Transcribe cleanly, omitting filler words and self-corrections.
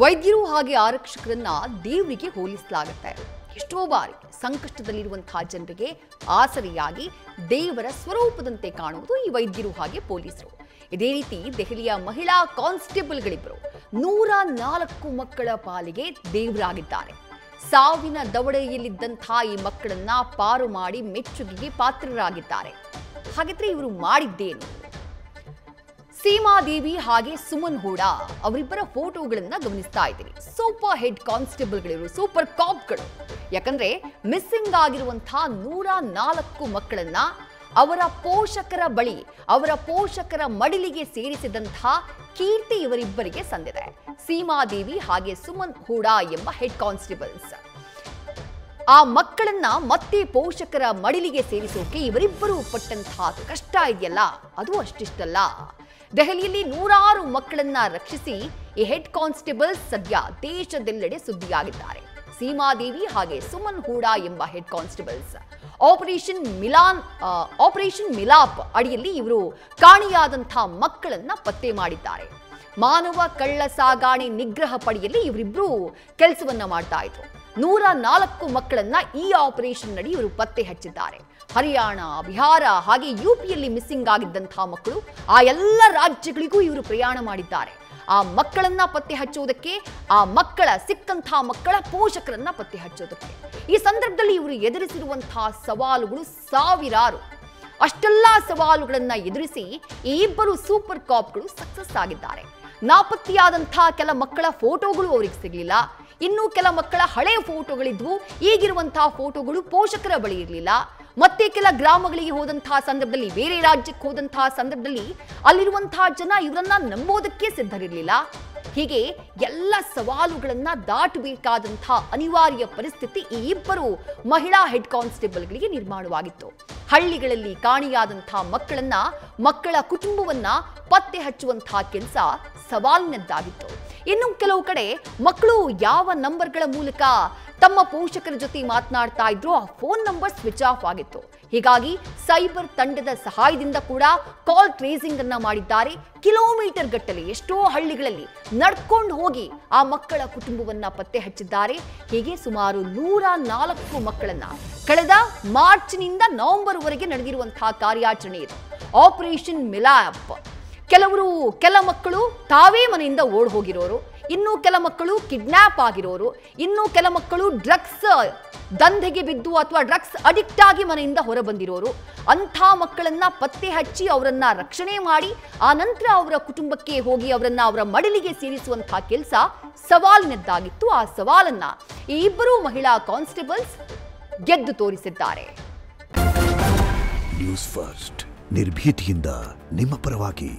ವೈದ್ಯರು ಹಾಗೆ ಆರಕ್ಷಕರನ್ನ ದೇವರಿಗೆ ಹೋಲಿಸಲಾಗುತ್ತೆ. ಎಷ್ಟೋ ಬಾರಿ ಸಂಕಷ್ಟದಲ್ಲಿರುವಂತಹ ಜನರಿಗೆ ಆಸರೆಯಾಗಿ ದೇವರ ಸ್ವರೂಪದಂತೆ ಕಾಣುವುದು ಈ ವೈದ್ಯರು ಹಾಗೆ ಪೊಲೀಸರು. ಇದೇ ರೀತಿ ದೆಹಲಿಯ ಮಹಿಳಾ ಕಾನ್ಸ್ಟೇಬಲ್ಗಳಿಬ್ಬರು 104 ಮಕ್ಕಳ ಪಾಲಿಗೆ ದೇವರಾಗಿದ್ದಾರೆ. ಸಾವಿನ ದವಡೆಯಲ್ಲಿದ್ದಂತಹ ಈ ಮಕ್ಕಳನ್ನ ಪಾರು ಮಾಡಿ ಮೆಚ್ಚುಗೆಗೆ ಪಾತ್ರರಾಗಿದ್ದಾರೆ. ಹಾಗಿದ್ರೆ ಇವರು ಮಾಡಿದ್ದೇನು? ಸೀಮಾದೇವಿ ಹಾಗೆ ಸುಮನ್ ಹೂಡಾ ಅವರಿಬ್ಬರ ಫೋಟೋಗಳನ್ನ ಗಮನಿಸ್ತಾ ಇದ್ದೀವಿ. ಸೂಪರ್ ಹೆಡ್ ಕಾನ್ಸ್ಟೇಬಲ್ಗಳಿರು, ಸೂಪರ್ ಕಾಪ್ಗಳು. ಯಾಕಂದ್ರೆ ಮಿಸ್ಸಿಂಗ್ ಆಗಿರುವಂತಹ 104 ಮಕ್ಕಳನ್ನ ಅವರ ಪೋಷಕರ ಬಳಿ, ಅವರ ಪೋಷಕರ ಮಡಿಲಿಗೆ ಸೇರಿಸಿದಂತಹ ಕೀರ್ತಿ ಇವರಿಬ್ಬರಿಗೆ ಸಂದಿದೆ. ಸೀಮಾದೇವಿ ಹಾಗೆ ಸುಮನ್ ಹೂಡಾ ಎಂಬ ಹೆಡ್ ಕಾನ್ಸ್ಟೇಬಲ್ಸ್ ಆ ಮಕ್ಕಳನ್ನ ಮತ್ತೆ ಪೋಷಕರ ಮಡಿಲಿಗೆ ಸೇರಿಸೋಕೆ ಇವರಿಬ್ಬರು ಪಟ್ಟಂತಹ ಕಷ್ಟ ಇದೆಯಲ್ಲ, ಅದು ಅಷ್ಟಿಷ್ಟಲ್ಲ. ದೆಹಲಿಯಲ್ಲಿ 106 ಮಕ್ಕಳನ್ನ ರಕ್ಷಿಸಿ ಈ ಹೆಡ್ ಕಾನ್ಸ್ಟೇಬಲ್ಸ್ ಸದ್ಯ ದೇಶದೆಲ್ಲೆಡೆ ಸುದ್ದಿಯಾಗಿದ್ದಾರೆ. ಸೀಮಾದೇವಿ ಹಾಗೆ ಸುಮನ್ ಹೂಡಾ ಎಂಬ ಹೆಡ್ ಕಾನ್ಸ್ಟೇಬಲ್ಸ್ ಆಪರೇಷನ್ ಮಿಲಾಪ್ ಅಡಿಯಲ್ಲಿ ಇವರು ಕಾಣೆಯಾದಂತಹ ಮಕ್ಕಳನ್ನ ಪತ್ತೆ ಮಾಡಿದ್ದಾರೆ. ಮಾನವ ಕಳ್ಳ ಸಾಗಾಣೆ ನಿಗ್ರಹ ಪಡೆಯಲ್ಲಿ ಇವರಿಬ್ರು ಕೆಲಸವನ್ನ ಮಾಡ್ತಾ ಇದ್ರು. 104 ಮಕ್ಕಳನ್ನ ಈ ಆಪರೇಷನ್ ನಡಿ ಇವರು ಪತ್ತೆ ಹಚ್ಚಿದ್ದಾರೆ. ಹರಿಯಾಣ, ಬಿಹಾರ ಹಾಗೆ ಯುಪಿಯಲ್ಲಿ ಮಿಸ್ಸಿಂಗ್ ಆಗಿದ್ದಂತಹ ಮಕ್ಕಳು, ಆ ಎಲ್ಲ ರಾಜ್ಯಗಳಿಗೂ ಇವರು ಪ್ರಯಾಣ ಮಾಡಿದ್ದಾರೆ. ಆ ಮಕ್ಕಳನ್ನ ಪತ್ತೆ ಹಚ್ಚೋದಕ್ಕೆ, ಆ ಸಿಕ್ಕಂತಹ ಮಕ್ಕಳ ಪೋಷಕರನ್ನ ಪತ್ತೆ ಹಚ್ಚೋದಕ್ಕೆ. ಈ ಸಂದರ್ಭದಲ್ಲಿ ಇವರು ಎದುರಿಸಿರುವಂತಹ ಸವಾಲುಗಳು ಸಾವಿರಾರು. ಅಷ್ಟೆಲ್ಲ ಸವಾಲುಗಳನ್ನ ಎದುರಿಸಿ ಈ ಇಬ್ಬರು ಸೂಪರ್ ಕಾಪ್ಗಳು ಸಕ್ಸಸ್ ಆಗಿದ್ದಾರೆ. ನಾಪತ್ತೆಯಾದಂತಹ ಕೆಲ ಮಕ್ಕಳ ಫೋಟೋಗಳು ಅವರಿಗೆ ಸಿಗಲಿಲ್ಲ. ಇನ್ನು ಕೆಲ ಮಕ್ಕಳ ಹಳೆ ಫೋಟೋಗಳಿದ್ವು, ಈಗಿರುವಂತಹ ಫೋಟೋಗಳು ಪೋಷಕರ ಬಳಿ ಇರಲಿಲ್ಲ. ಮತ್ತೆ ಕೆಲ ಗ್ರಾಮಗಳಿಗೆ ಹೋದಂತಹ ಸಂದರ್ಭದಲ್ಲಿ, ಬೇರೆ ರಾಜ್ಯಕ್ಕೆ ಹೋದಂತಹ ಸಂದರ್ಭದಲ್ಲಿ ಅಲ್ಲಿರುವಂತಹ ಜನ ಇವರನ್ನ ನಂಬೋದಕ್ಕೆ ಸಿದ್ಧರಿರಲಿಲ್ಲ. ಹೀಗೆ ಎಲ್ಲ ಸವಾಲುಗಳನ್ನ ದಾಟಬೇಕಾದಂತಹ ಅನಿವಾರ್ಯ ಪರಿಸ್ಥಿತಿ ಈ ಇಬ್ಬರು ಮಹಿಳಾ ಹೆಡ್ ಕಾನ್ಸ್ಟೇಬಲ್ಗಳಿಗೆ ನಿರ್ಮಾಣವಾಗಿತ್ತು. ಹಳ್ಳಿಗಳಲ್ಲಿ ಕಾಣೆಯಾದಂತಹ ಮಕ್ಕಳ ಕುಟುಂಬವನ್ನ ಪತ್ತೆ ಹಚ್ಚುವಂತಹ ಕೆಲಸ ಸವಾಲಿನದ್ದಾಗಿತ್ತು. ಇನ್ನು ಕೆಲವು ಕಡೆ ಮಕ್ಕಳು ಯಾವ ನಂಬರ್ಗಳ ಮೂಲಕ ತಮ್ಮ ಪೋಷಕರ ಜೊತೆ ಮಾತನಾಡ್ತಾ ಇದ್ರು, ಆ ಫೋನ್ ನಂಬರ್ ಸ್ವಿಚ್ ಆಫ್ ಆಗಿತ್ತು. ಹೀಗಾಗಿ ಸೈಬರ್ ತಂಡದ ಸಹಾಯದಿಂದ ಕೂಡ ಕಾಲ್ ಟ್ರೇಸಿಂಗ್ ಅನ್ನ ಮಾಡಿದ್ದಾರೆ. ಕಿಲೋಮೀಟರ್ ಗಟ್ಟಲೆ ಎಷ್ಟೋ ಹಳ್ಳಿಗಳಲ್ಲಿ ನಡ್ಕೊಂಡು ಹೋಗಿ ಆ ಮಕ್ಕಳ ಕುಟುಂಬವನ್ನ ಪತ್ತೆ ಹಚ್ಚಿದ್ದಾರೆ. ಹೀಗೆ ಸುಮಾರು 104 ಮಕ್ಕಳನ್ನ ಕಳೆದ ಮಾರ್ಚ್ನಿಂದ ನವೆಂಬರ್ವರೆಗೆ ನಡೆದಿರುವಂತಹ ಕಾರ್ಯಾಚರಣೆ ಇದು, ಆಪರೇಷನ್ ಮಿಲಾಪ್. ಕೆಲ ಮಕ್ಕಳು ತಾವೇ ಮನೆಯಿಂದ ಓಡ್ ಹೋಗಿರೋರು, ಇನ್ನು ಕೆಲ ಮಕ್ಕಳು ಕಿಡ್ನಾಪ್ ಆಗಿರೋರು, ಇನ್ನು ಕೆಲ ಮಕ್ಕಳು ಡ್ರಗ್ಸ್ ದಂಧೆಗೆ ಬಿದ್ದು ಅಥವಾ ಡ್ರಗ್ಸ್ ಅಡಿಕ್ಟ್ ಆಗಿ ಮನೆಯಿಂದ ಹೊರ ಬಂದಿರೋರು. ಅಂಥ ಮಕ್ಕಳನ್ನ ಪತ್ತೆ ಹಚ್ಚಿ ಅವರನ್ನ ರಕ್ಷಣೆ ಮಾಡಿ ಆ ನಂತರ ಅವರ ಕುಟುಂಬಕ್ಕೆ ಹೋಗಿ ಅವರ ಮಡಿಲಿಗೆ ಸೇರಿಸುವಂತಹ ಕೆಲಸ ಸವಾಲಿನದ್ದಾಗಿತ್ತು. ಆ ಸವಾಲನ್ನ ಈ ಇಬ್ಬರು ಮಹಿಳಾ ಕಾನ್ಸ್ಟೇಬಲ್ಸ್ ಗೆದ್ದು ತೋರಿಸಿದ್ದಾರೆ. ನ್ಯೂಸ್ ಫಸ್ಟ್, ನಿರ್ಭೀತಿಯಿಂದ ನಿಮ್ಮ ಪರವಾಗಿ.